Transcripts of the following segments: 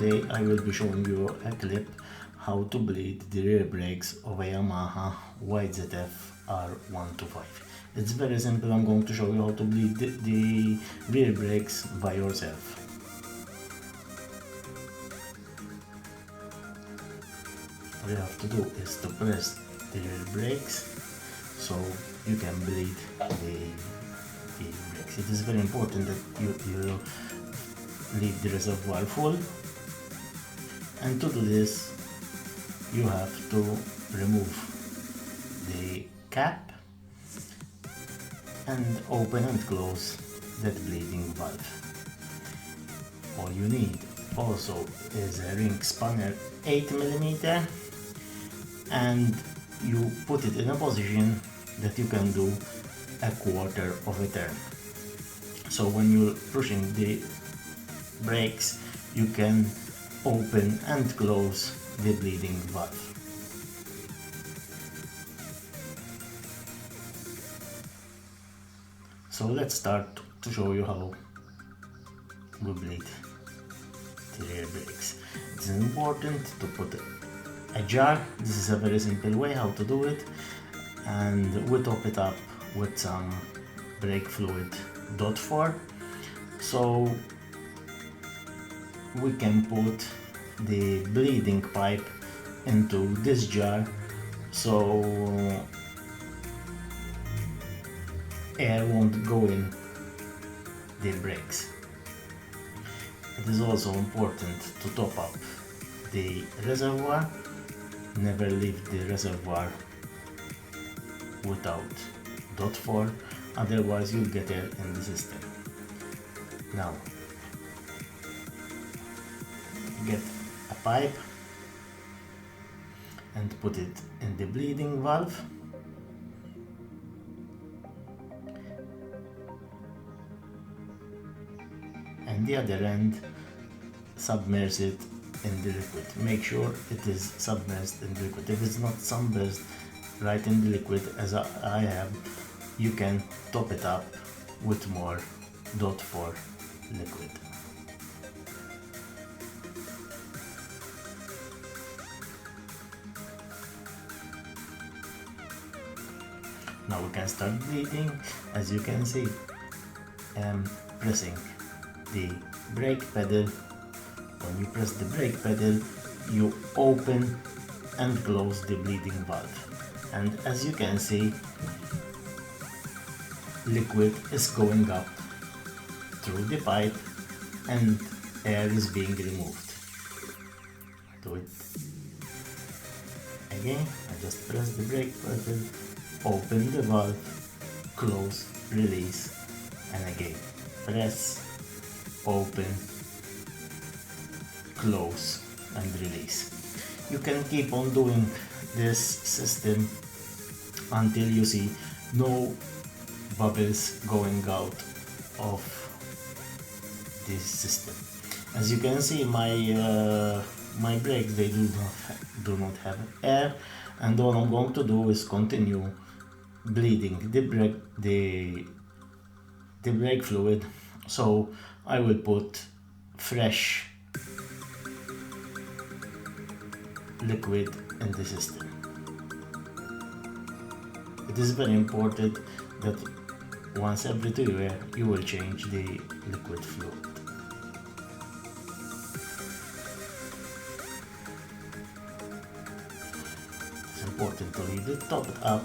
today I will be showing you a clip how to bleed the rear brakes of a Yamaha YZF R125. It's very simple. I'm going to show you how to bleed the rear brakes by yourself. All you have to do is to press the rear brakes so you can bleed the brakes. It is very important that you leave the reservoir full, and to do this you have to remove the cap and open and close that bleeding valve. All you need also is a ring spanner 8mm, and you put it in a position that you can do a quarter of a turn. So when you're pushing the brakes, you can open and close the bleeding valve. So let's start to show you how we bleed the rear brakes. It's important to put a jar. This is a very simple way how to do it, and we top it up with some brake fluid .4, so we can put the bleeding pipe into this jar so air won't go in the brakes. It is also important to top up the reservoir. Never leave the reservoir without .4, otherwise you'll get air in the system. Now get a pipe and put it in the bleeding valve, and the other end submerge it in the liquid. Make sure it is submerged in the liquid. If it's not submerged right in the liquid as I have, you can top it up with more .4 liquid. Now we can start bleeding. As you can see, I'm pressing the brake pedal. When you press the brake pedal, you open and close the bleeding valve, and as you can see, liquid is going up through the pipe and air is being removed. Do it again. I just press the brake pedal, open the valve, close, release, and again press, open, close, and release. You can keep on doing this system until you see no bubbles going out of this system. As you can see, my brakes, they do not have air, and all I'm going to do is continue bleeding the brake fluid. So I will put fresh liquid in the system. It is very important that once every 2 years you will change the liquid fluid. It's important to leave it topped up.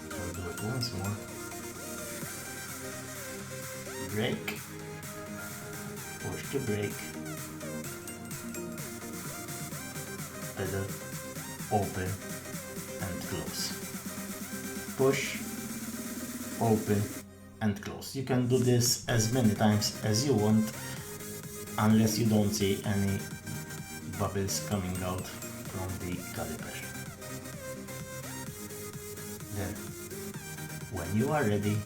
I'll do it once more. Brake. Push the brake, pedal, open and close. Push, open and close. You can do this as many times as you want, unless you don't see any bubbles coming out from the caliper. Then, when you are ready,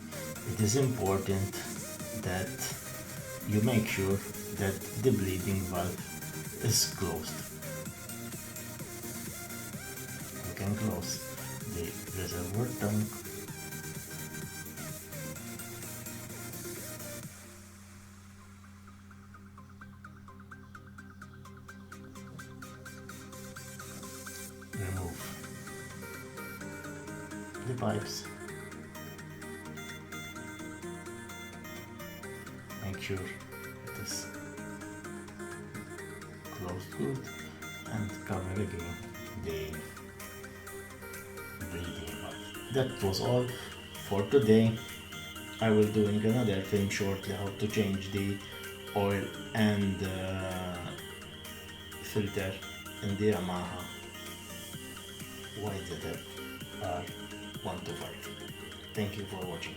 it is important that you make sure that the bleeding valve is closed. You can close the reservoir tank the pipes. Make sure it is closed good and cover again the breathing pipe. That was all for today. I will doing another film shortly how to change the oil and filter in the Yamaha YZF R125. Thank you for watching.